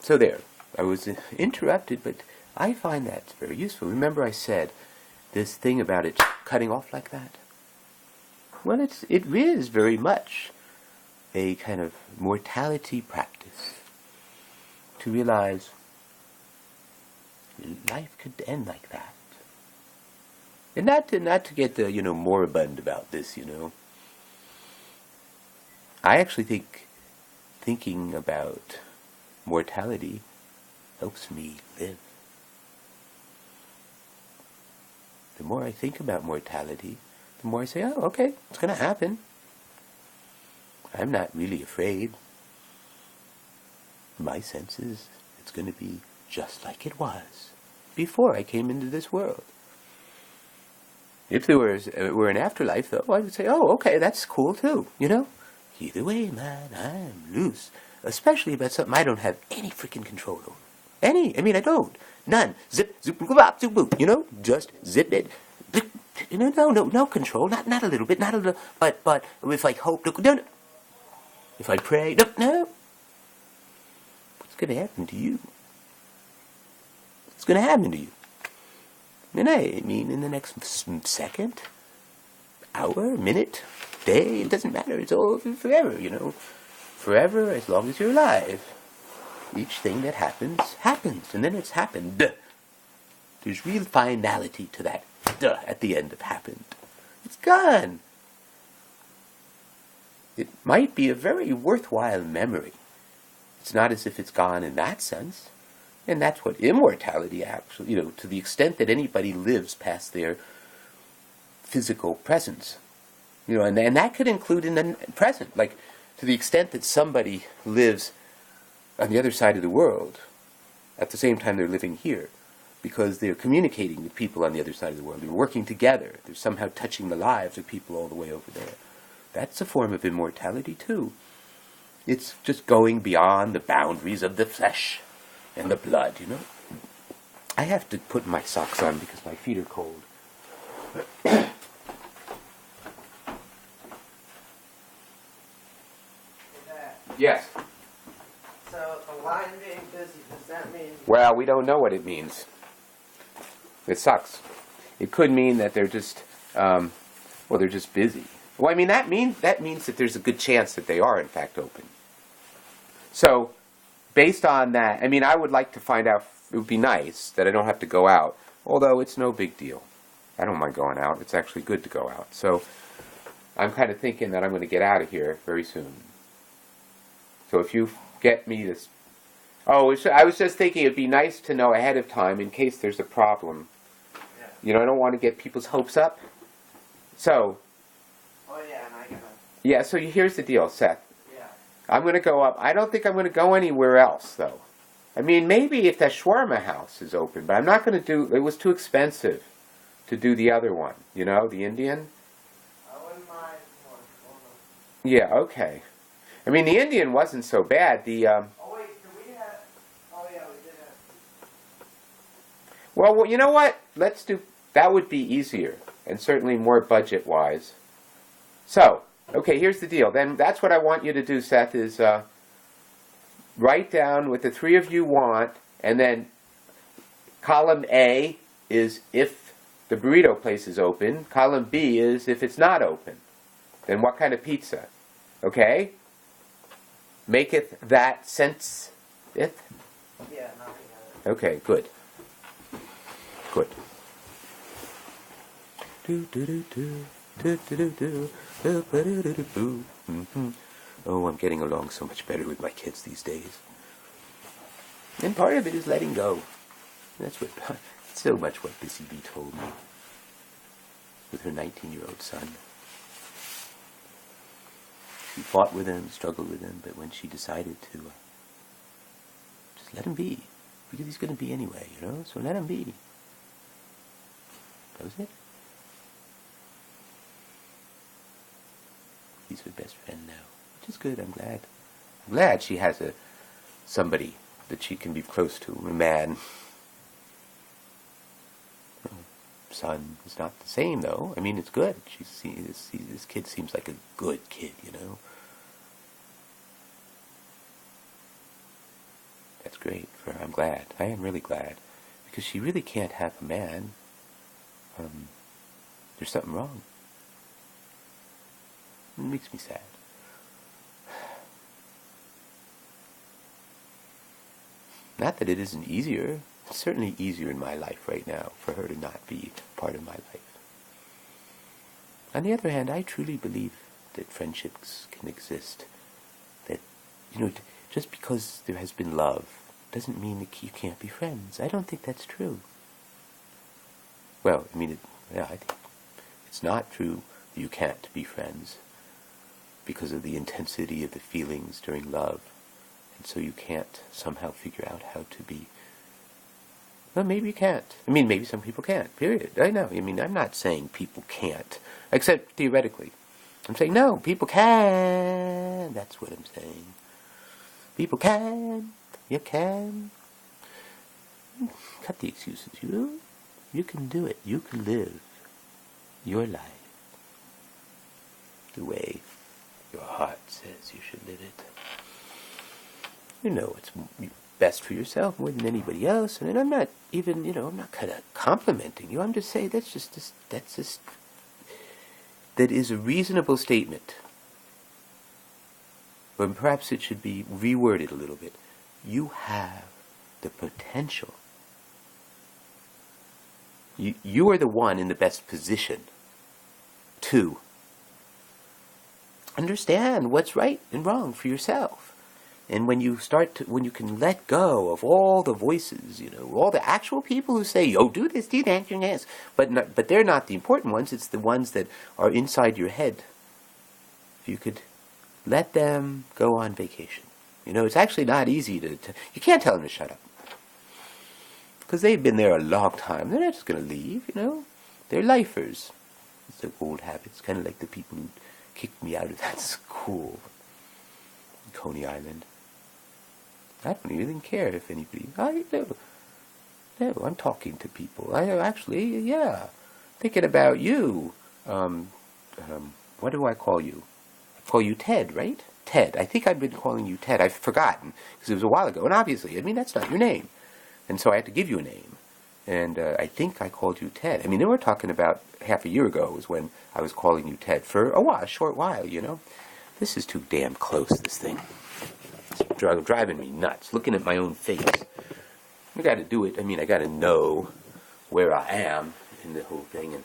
So there, I was interrupted, but I find that very useful. Remember I said this thing about it cutting off like that? Well, it is very much a kind of mortality practice to realize life could end like that. And not to get moribund about this, I actually think thinking about mortality helps me live. The more I think about mortality, the more I say, oh, okay, it's going to happen. I'm not really afraid. My sense is it's going to be just like it was before I came into this world. If there were an afterlife, though, I would say, oh, okay, that's cool too, Either way, man, I'm loose. Especially about something I don't have any freaking control over. I don't. None. Zip, zoop, bop, zoop, boop, just zip it. No control, not a little bit, not a little, but if I hope, no. If I pray, no. What's going to happen to you? What's going to happen to you? And in the next second, hour, minute, day, it doesn't matter. It's all forever, Forever, as long as you're alive. Each thing that happens, happens. And then it's happened. There's real finality to that at the end of happened. It's gone. It might be a very worthwhile memory. It's not as if it's gone in that sense. And that's what immortality actually, to the extent that anybody lives past their physical presence. And that could include in the present. Like, to the extent that somebody lives on the other side of the world at the same time they're living here, because they're communicating with people on the other side of the world. They're working together. They're somehow touching the lives of people all the way over there. That's a form of immortality, too. It's just going beyond the boundaries of the flesh and the blood, I have to put my socks on because my feet are cold. Yes. So the line being busy, does that mean... Well, we don't know what it means. It sucks. It could mean that they're just, they're just busy. Well, that means that there's a good chance that they are in fact open. So, based on that, I would like to find out. It would be nice that I don't have to go out, although it's no big deal. I don't mind going out. It's actually good to go out. So, I'm kind of thinking that I'm going to get out of here very soon. So if you get me this... Oh, I was just thinking it'd be nice to know ahead of time in case there's a problem. Yeah. I don't want to get people's hopes up. So... Oh, yeah, and I gotta... Yeah, so here's the deal, Seth. Yeah. I'm going to go up. I don't think I'm going to go anywhere else, though. Maybe if that shawarma house is open, but I'm not going to do... It was too expensive to do the other one, the Indian. I wouldn't mind more. Yeah, okay. The Indian wasn't so bad. Oh, wait, did we have... Oh, yeah, we did have... Well, you know what? Let's do... That would be easier, and certainly more budget-wise. So, okay, here's the deal. Then that's what I want you to do, Seth, is write down what the three of you want, and then column A is if the burrito place is open. Column B is if it's not open. Then what kind of pizza? Okay? Maketh that sense? Yeah, now we have it. Okay, good. Good. Oh, I'm getting along so much better with my kids these days. And part of it is letting go. That's so much what Bissy B told me with her 19-year-old son. She fought with him, struggled with him, but when she decided to just let him be, because he's going to be anyway, so let him be. That was it. He's her best friend now, which is good. I'm glad. I'm glad she has somebody that she can be close to, a man. Son is not the same, though. It's good. This kid seems like a good kid, That's great for her. I'm glad. I am really glad. Because she really can't have a man. There's something wrong. It makes me sad. Not that it isn't easier. It's certainly easier in my life right now for her to not be part of my life. On the other hand, I truly believe that friendships can exist. That, just because there has been love doesn't mean that you can't be friends. I don't think that's true. Well, I think it's not true that you can't be friends because of the intensity of the feelings during love. And so you can't somehow figure out how to be. Well, maybe you can't. Maybe some people can't, period. I know. I'm not saying people can't, except theoretically. I'm saying, no, people can. That's what I'm saying. People can. You can. Cut the excuses. You can do it. You can live your life the way your heart says you should live it. You know what's best for yourself more than anybody else. And I'm not even, I'm not kind of complimenting you. I'm just saying that is a reasonable statement. But perhaps it should be reworded a little bit. You have the potential. You are the one in the best position to understand what's right and wrong for yourself. And when you can let go of all the voices, all the actual people who say, oh, do this, do that, do this, but they're not the important ones. It's the ones that are inside your head. If you could let them go on vacation. It's actually not easy you can't tell them to shut up. Because they've been there a long time. They're not just going to leave, They're lifers. It's their old habits, kind of like the people who kicked me out of that school in Coney Island. I don't even care if anybody... No, I'm talking to people. Thinking about you. What do I call you? I call you Ted, right? Ted. I think I've been calling you Ted. I've forgotten, because it was a while ago. And obviously, that's not your name. And so I had to give you a name. And I think I called you Ted. They were talking about half a year ago was when I was calling you Ted for a short while, This is too damn close, this thing. It's driving me nuts, looking at my own face. I got to do it. I got to know where I am in the whole thing. And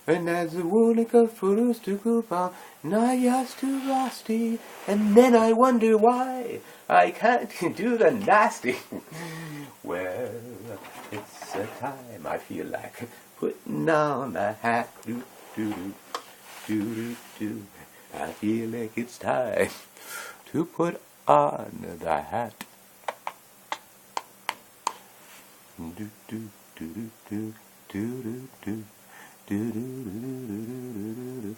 and as the woolika furus to kupa, nayas to rusty, and then I wonder why I can't do the nasty. Well, it's a time I feel like putting on the hat. Do do do do do. I feel like it's time to put on the hat. Do do do do do do do do. Do do do do do do do.